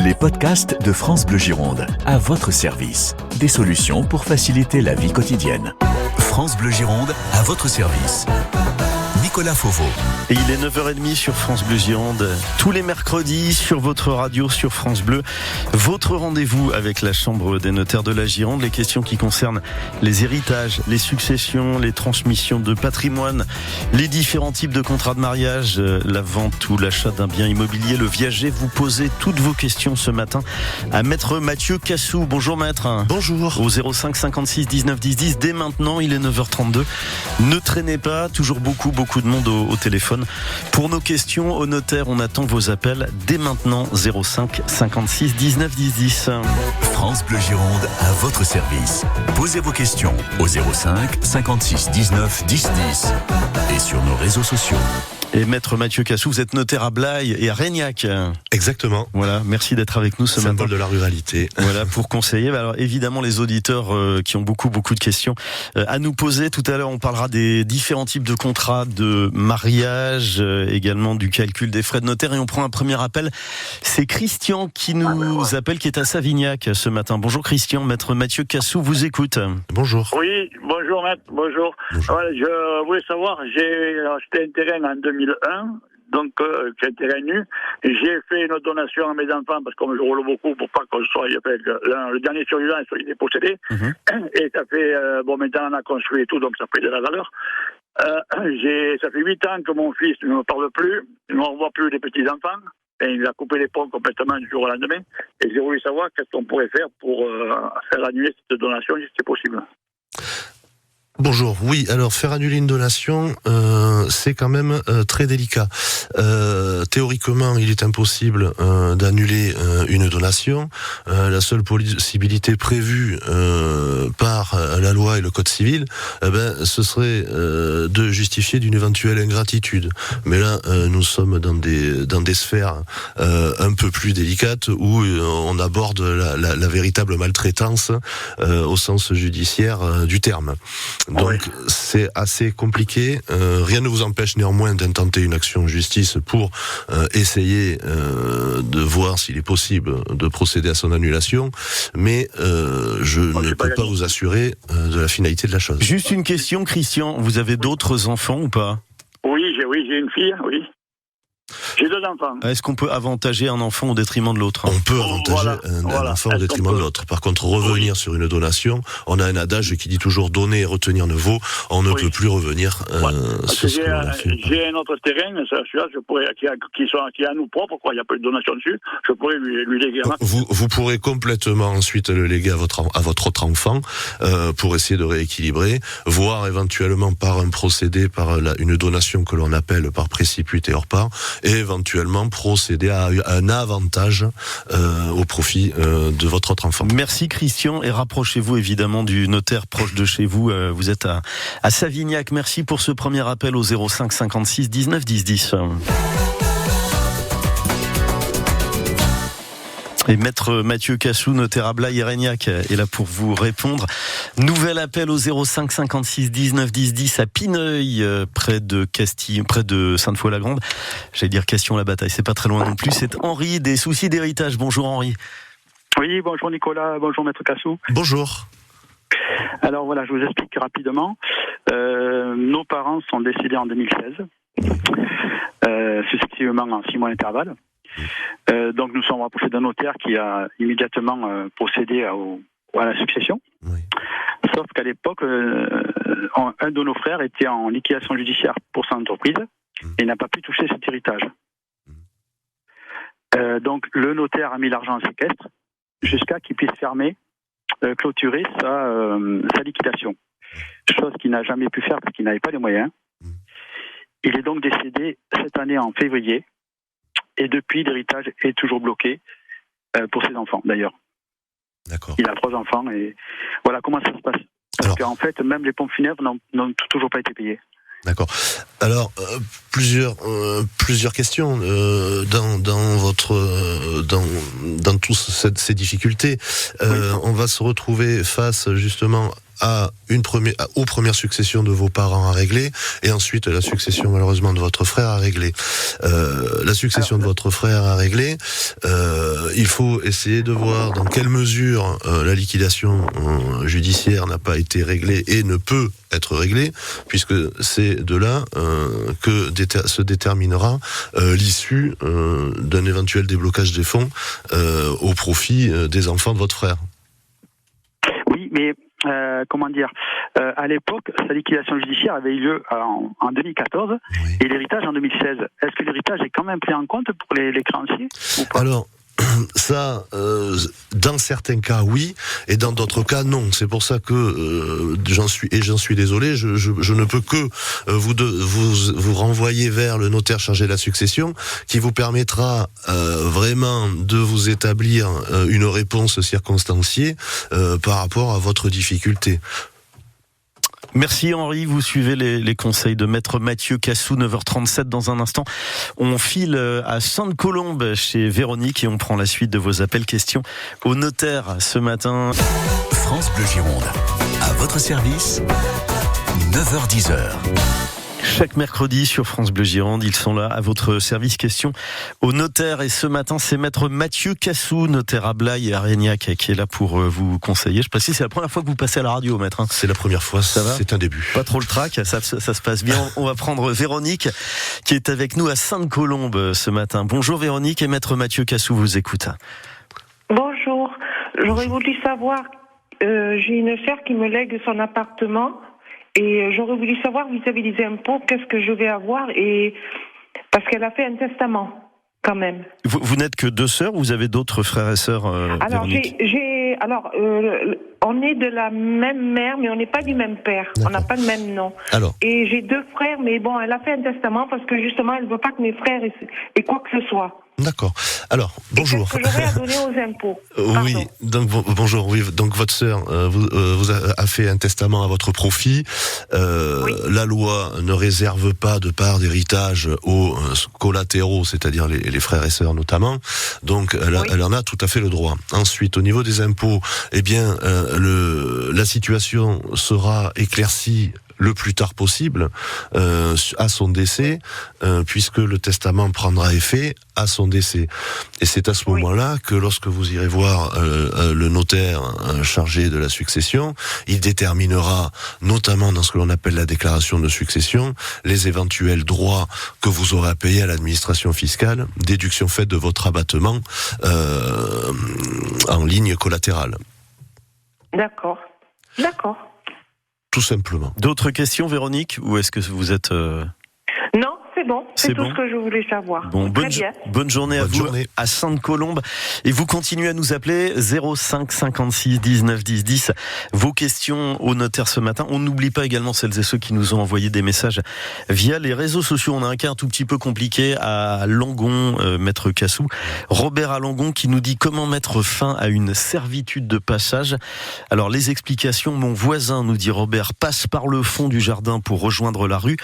Les podcasts de France Bleu Gironde, à votre service. Des solutions pour faciliter la vie quotidienne. France Bleu Gironde, à votre service. Nicolas Fauveau. Et il est 9h30 sur France Bleu Gironde. Tous les mercredis sur votre radio, sur France Bleu. Votre rendez-vous avec la Chambre des notaires de la Gironde. Les questions qui concernent les héritages, les successions, les transmissions de patrimoine, les différents types de contrats de mariage, la vente ou l'achat d'un bien immobilier, le viager. Vous posez toutes vos questions ce matin à Maître Mathieu Cassou. Bonjour Maître. Bonjour. Au 05 56 19 10 10. Dès maintenant, il est 9h32. Ne traînez pas. Toujours beaucoup de monde au téléphone. Pour nos questions au notaire, on attend vos appels dès maintenant. 05 56 19 10 10. France Bleu Gironde, à votre service. Posez vos questions au 05 56 19 10 10 et sur nos réseaux sociaux. Et Maître Mathieu Cassou, vous êtes notaire à Blaye et à Régnac. Exactement. Voilà, merci d'être avec nous ce matin. Symbole de la ruralité. Voilà, pour conseiller. Alors évidemment, les auditeurs qui ont beaucoup de questions à nous poser. Tout à l'heure, on parlera des différents types de contrats de mariage, également du calcul des frais de notaire. Et on prend un premier appel. C'est Christian qui nous appelle, qui est à Savignac ce matin. Bonjour Christian, Maître Mathieu Cassou vous écoute. Bonjour. Oui, bonjour maître, bonjour. Voilà, je voulais savoir, j'ai acheté un terrain en 2001, donc c'est un terrain nu. J'ai fait une donation à mes enfants parce que comme je roule beaucoup pour pas qu'on soit, le dernier survivant il est possédé. Et ça fait, maintenant on a construit et tout, donc ça fait de la valeur. Ça fait 8 ans que mon fils ne me parle plus, il ne me revoit plus les petits-enfants. Et il a coupé les ponts complètement du jour au lendemain. Et j'ai voulu savoir qu'est-ce qu'on pourrait faire pour faire annuler cette donation, si c'est possible. Bonjour. Oui, alors faire annuler une donation, c'est quand même très délicat. Théoriquement, il est impossible d'annuler une donation. La seule possibilité prévue par la loi et le code civil, ce serait de justifier d'une éventuelle ingratitude. Mais là, nous sommes dans des sphères un peu plus délicates où on aborde la véritable maltraitance au sens judiciaire du terme. Donc c'est assez compliqué. Rien ne vous empêche néanmoins d'intenter une action en justice pour essayer de voir s'il est possible de procéder à son annulation. Mais je ne peux pas vous assurer de la finalité de la chose. Juste une question, Christian. Vous avez d'autres enfants ou pas ? Oui, j'ai une fille, oui. J'ai 2 enfants. Est-ce qu'on peut avantager un enfant au détriment de l'autre ? On peut avantager un enfant au détriment de l'autre. Par contre, revenir sur une donation, on a un adage qui dit toujours donner et retenir ne vaut. On ne peut plus revenir sur ce que l'on a fait. J'ai un autre terrain, celui-là, qui est à nous propres, il n'y a pas de donation dessus. Je pourrais lui léguer un. Vous pourrez complètement ensuite le léguer à votre autre enfant pour essayer de rééquilibrer, voire éventuellement par un procédé, par une donation que l'on appelle par préciput et hors part, et éventuellement procéder à un avantage au profit de votre autre enfant. Merci Christian, et rapprochez-vous évidemment du notaire proche de chez vous. Vous êtes à Savignac. Merci pour ce premier appel au 05 56 19 10 10. Et Maître Mathieu Cassou, notaire à Blaye et Régnac, est là pour vous répondre. Nouvel appel au 05 56 19 10 10 à Pineuil, près de Castille, près de Sainte-Foy-la-Grande. J'allais dire Castillon-la-Bataille, c'est pas très loin non plus. C'est Henri des soucis d'héritage. Bonjour Henri. Oui, bonjour Nicolas, bonjour Maître Cassou. Bonjour. Alors voilà, je vous explique rapidement. Nos parents sont décédés en 2016, successivement en 6 mois d'intervalle. Donc nous sommes rapprochés d'un notaire qui a immédiatement procédé à la succession. Oui. Sauf qu'à l'époque, un de nos frères était en liquidation judiciaire pour son entreprise et n'a pas pu toucher cet héritage. Donc le notaire a mis l'argent en séquestre jusqu'à qu'il puisse clôturer sa liquidation. Chose qu'il n'a jamais pu faire parce qu'il n'avait pas les moyens. Il est donc décédé cette année en février. Et depuis, l'héritage est toujours bloqué pour ses enfants, d'ailleurs. D'accord. Il a 3 enfants et voilà comment ça se passe. Parce qu'en fait, même les pompes funèbres n'ont toujours pas été payées. D'accord. Alors plusieurs questions dans toutes ces difficultés. On va se retrouver face justement aux premières successions de vos parents à régler, et ensuite la succession malheureusement de votre frère à régler. La succession de votre frère à régler, il faut essayer de voir dans quelle mesure la liquidation judiciaire n'a pas été réglée et ne peut être réglée, puisque c'est de là que se déterminera l'issue d'un éventuel déblocage des fonds au profit des enfants de votre frère. Oui, mais comment dire, à l'époque, sa liquidation judiciaire avait eu lieu en 2014 et l'héritage en 2016. Est-ce que l'héritage est quand même pris en compte pour les créanciers ou pas ? Alors, ça, dans certains cas, oui, et dans d'autres cas, non. C'est pour ça que j'en suis désolé. Je ne peux que vous renvoyer vers le notaire chargé de la succession, qui vous permettra vraiment de vous établir une réponse circonstanciée par rapport à votre difficulté. Merci Henri, vous suivez les conseils de maître Mathieu Cassou, 9h37 dans un instant. On file à Sainte-Colombe chez Véronique et on prend la suite de vos appels questions au notaire ce matin. France Bleu Gironde, à votre service, 9h-10h. Chaque mercredi sur France Bleu Gironde, ils sont là à votre service question au notaire. Et ce matin, c'est maître Mathieu Cassou, notaire à Blaye et à Régnac, qui est là pour vous conseiller. Je précise, c'est la première fois que vous passez à la radio, maître. C'est la première fois, ça va ? C'est un début. Pas trop le trac, ça se passe bien. On va prendre Véronique, qui est avec nous à Sainte-Colombe ce matin. Bonjour Véronique, et maître Mathieu Cassou vous écoute. Bonjour, j'aurais voulu savoir, j'ai une sœur qui me lègue son appartement. Et j'aurais voulu savoir vis-à-vis des impôts, qu'est-ce que je vais avoir, et parce qu'elle a fait un testament, quand même. Vous n'êtes que deux sœurs ou vous avez d'autres frères et sœurs, Alors, Véronique ? On est de la même mère, mais on n'est pas du même père. D'accord. On n'a pas le même nom. Alors. Et j'ai deux frères, mais bon, elle a fait un testament parce que justement, elle ne veut pas que mes frères aient quoi que ce soit. D'accord. Alors, bonjour. Qu'est-ce que j'aurais à donner aux impôts ? Oui, donc bonjour. Oui, donc votre sœur vous a fait un testament à votre profit. Oui. La loi ne réserve pas de part d'héritage aux collatéraux, c'est-à-dire les frères et sœurs notamment. Donc, elle en a tout à fait le droit. Ensuite, au niveau des impôts, eh bien, la situation sera éclaircie le plus tard possible à son décès, puisque le testament prendra effet à son décès. Et c'est à ce moment-là que lorsque vous irez voir le notaire chargé de la succession, il déterminera, notamment dans ce que l'on appelle la déclaration de succession, les éventuels droits que vous aurez à payer à l'administration fiscale, déduction faite de votre abattement en ligne collatérale. D'accord. Tout simplement. D'autres questions, Véronique, ou est-ce que vous êtes... Non, c'est bon. C'est tout bon. ce que je voulais savoir. Bon, bonne journée à vous à Sainte-Colombe. Et vous continuez à nous appeler 05 56 19 10 10. Vos questions au notaire ce matin. On n'oublie pas également celles et ceux qui nous ont envoyé des messages via les réseaux sociaux. On a un cas un tout petit peu compliqué à Langon, maître Cassou. Robert à Langon qui nous dit comment mettre fin à une servitude de passage. Alors les explications, mon voisin, nous dit Robert, passe par le fond du jardin pour rejoindre la rue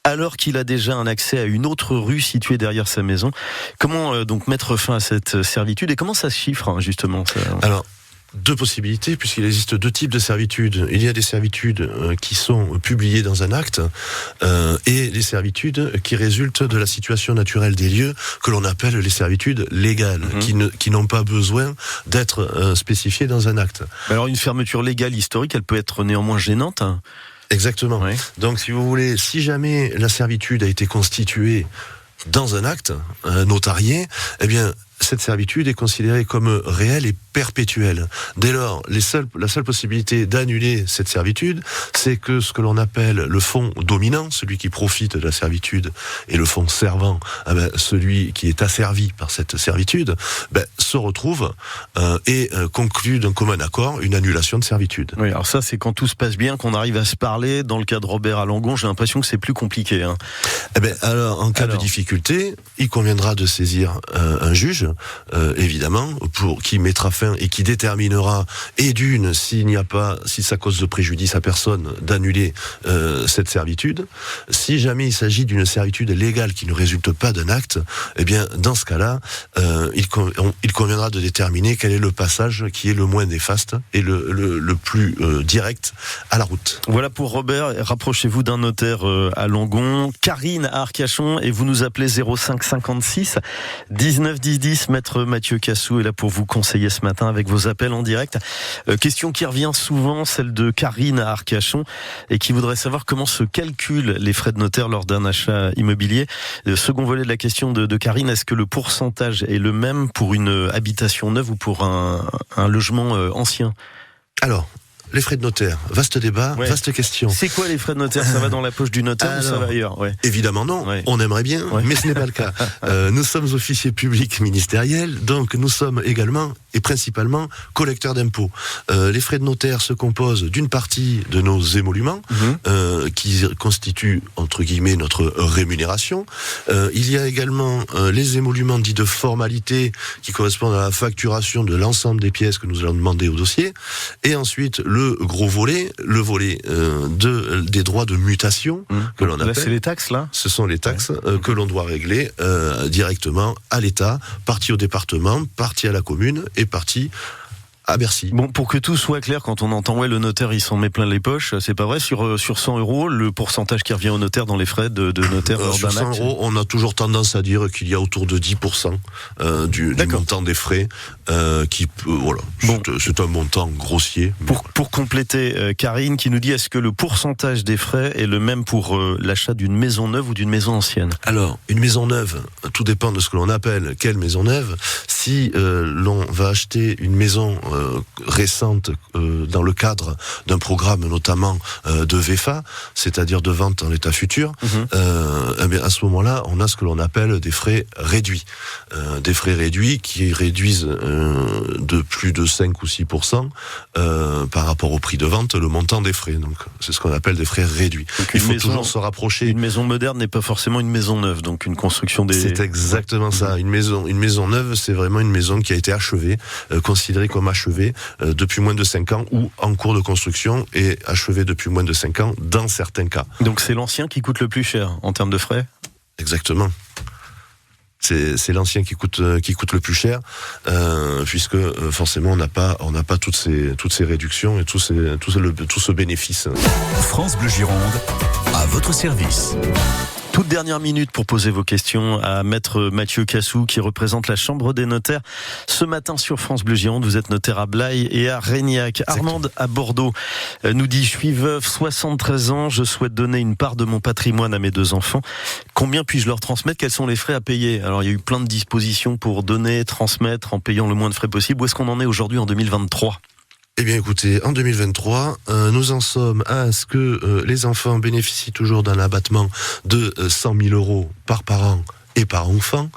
alors qu'il a déjà un accès à une autre rue située derrière sa maison. Comment donc mettre fin à cette servitude et comment ça se chiffre justement ça ? Alors, deux possibilités, puisqu'il existe deux types de servitudes. Il y a des servitudes qui sont publiées dans un acte et les servitudes qui résultent de la situation naturelle des lieux, que l'on appelle les servitudes légales, qui n'ont pas besoin d'être spécifiées dans un acte. Alors une fermeture légale historique, elle peut être néanmoins gênante. Exactement. Oui. Donc, si vous voulez, si jamais la servitude a été constituée dans un acte notarié, eh bien, cette servitude est considérée comme réelle et perpétuelle. Dès lors, la seule possibilité d'annuler cette servitude, c'est que ce que l'on appelle le fonds dominant, celui qui profite de la servitude, et le fonds servant, celui qui est asservi par cette servitude, se retrouve et conclut d'un commun accord une annulation de servitude. Oui, alors ça, c'est quand tout se passe bien, qu'on arrive à se parler. Dans le cas de Robert à Langon, j'ai l'impression que c'est plus compliqué. Alors, en cas de difficulté, il conviendra de saisir un juge évidemment, qui mettra fin et qui déterminera, et d'une, si ça cause de préjudice à personne, d'annuler cette servitude. Si jamais il s'agit d'une servitude légale qui ne résulte pas d'un acte, eh bien, dans ce cas-là, il conviendra de déterminer quel est le passage qui est le moins néfaste et le plus direct à la route. Voilà pour Robert. Rapprochez-vous d'un notaire à Langon. Karine à Arcachon, et vous nous appelez 05 56 19 10 10. Maître Mathieu Cassou est là pour vous conseiller ce matin avec vos appels en direct. Question qui revient souvent, celle de Karine à Arcachon, et qui voudrait savoir comment se calculent les frais de notaire lors d'un achat immobilier. Second volet de la question de Karine, est-ce que le pourcentage est le même pour une habitation neuve ou pour un logement ancien ? Alors, les frais de notaire, vaste débat, vaste question. C'est quoi les frais de notaire ? Ça va dans la poche du notaire ou ça va ailleurs ? Évidemment non, on aimerait bien, mais ce n'est pas le cas. Nous sommes officiers publics ministériels, donc nous sommes également et principalement collecteurs d'impôts. Les frais de notaire se composent d'une partie de nos émoluments, qui constituent, entre guillemets, notre rémunération. Il y a également les émoluments dits de formalité, qui correspondent à la facturation de l'ensemble des pièces que nous allons demander au dossier. Et ensuite, le gros volet, le volet des droits de mutation, que l'on appelle. Là, c'est les taxes, là ? Ce sont les taxes que l'on doit régler directement à l'État, partie au département, partie à la commune et partie à Bercy. Bon, pour que tout soit clair, quand on entend le notaire il s'en met plein les poches, c'est pas vrai. Sur 100 €, le pourcentage qui revient au notaire dans les frais de notaire lors d'un acte. Sur 100 €, on a toujours tendance à dire qu'il y a autour de 10% du montant des frais qui c'est un montant grossier. Pour compléter, Karine qui nous dit, est-ce que le pourcentage des frais est le même pour l'achat d'une maison neuve ou d'une maison ancienne ? Alors, une maison neuve, tout dépend de ce que l'on appelle quelle maison neuve. Si l'on va acheter une maison récente dans le cadre d'un programme notamment de VEFA, c'est-à-dire de vente en l'état futur, à ce moment-là, on a ce que l'on appelle des frais réduits. Des frais réduits qui réduisent de plus de 5 ou 6% par rapport au prix de vente le montant des frais. Donc, c'est ce qu'on appelle des frais réduits. Il faut toujours se rapprocher. Une maison moderne n'est pas forcément une maison neuve, donc une construction des... C'est exactement ça. Une maison neuve, c'est vraiment une maison qui a été achevée, considérée comme achevée depuis moins de 5 ans ou en cours de construction et achevée depuis moins de 5 ans dans certains cas. Donc c'est l'ancien qui coûte le plus cher en termes de frais ? Exactement. C'est l'ancien qui coûte le plus cher, puisque forcément on n'a pas toutes ces réductions et tout ce bénéfice. France Bleu Gironde, à votre service. Toute dernière minute pour poser vos questions à Maître Mathieu Cassou qui représente la Chambre des notaires. Ce matin sur France Bleu Gironde, vous êtes notaire à Blaye et à Régnac. Armande à Bordeaux nous dit, je suis veuve, 73 ans, je souhaite donner une part de mon patrimoine à mes 2 enfants. Combien puis-je leur transmettre ? Quels sont les frais à payer ? Alors il y a eu plein de dispositions pour donner, transmettre en payant le moins de frais possible. Où est-ce qu'on en est aujourd'hui en 2023 ? Eh bien écoutez, en 2023, nous en sommes à ce que les enfants bénéficient toujours d'un abattement de 100 000 € par parent et par enfant,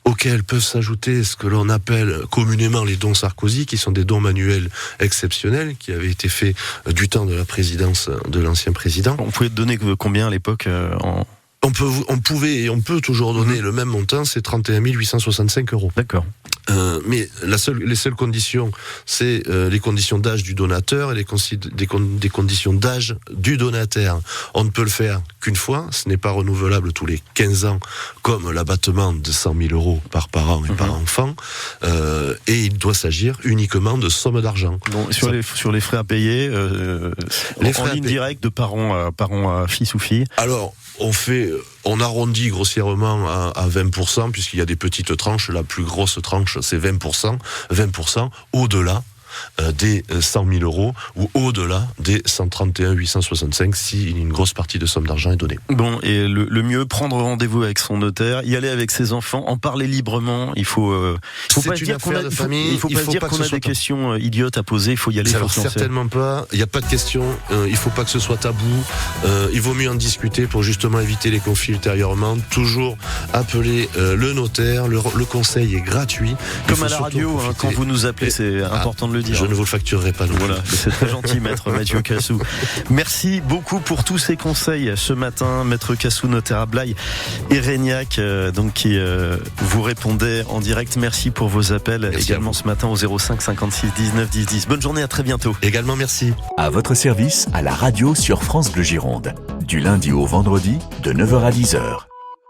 auxquels peuvent s'ajouter ce que l'on appelle communément les dons Sarkozy, qui sont des dons manuels exceptionnels, qui avaient été faits du temps de la présidence de l'ancien président. On pouvait donner combien à l'époque On pouvait et on peut toujours donner le même montant, c'est 31 865 €. D'accord. Mais les seules conditions, c'est les conditions d'âge du donateur et des conditions d'âge du donataire. On ne peut le faire qu'une fois, ce n'est pas renouvelable tous les 15 ans, comme l'abattement de 100 000 € par parent et par enfant, et il doit s'agir uniquement de sommes d'argent. Bon, sur les frais à payer, en ligne directe de parent à fils ou fille. Alors, on arrondit grossièrement à 20%, puisqu'il y a des petites tranches. La plus grosse tranche, c'est 20%. 20% au-delà des 100 000 € ou au-delà des 131 865 si une grosse partie de somme d'argent est donnée. Bon, et le mieux, prendre rendez-vous avec son notaire, y aller avec ses enfants, en parler librement. Il faut pas dire qu'on a, il faut pas dire qu'on a des questions idiotes à poser. Il faut y aller. Alors certainement pas. Il n'y a pas de questions. Il faut pas que ce soit tabou. Il vaut mieux en discuter pour justement éviter les conflits ultérieurement. Toujours appeler le notaire. Le conseil est gratuit. Comme à la radio, quand vous nous appelez, c'est important de le le dire. Je ne vous le facturerai pas. Voilà, c'est très gentil, maître Mathieu Cassou. Merci beaucoup pour tous ces conseils ce matin, maître Cassou, notaire à Blaye et Régnac, donc qui vous répondait en direct. Merci pour vos appels. Merci également ce matin au 05 56 19 10 10. Bonne journée, à très bientôt. Également, merci. À votre service, à la radio sur France Bleu Gironde. Du lundi au vendredi, de 9h à 10h.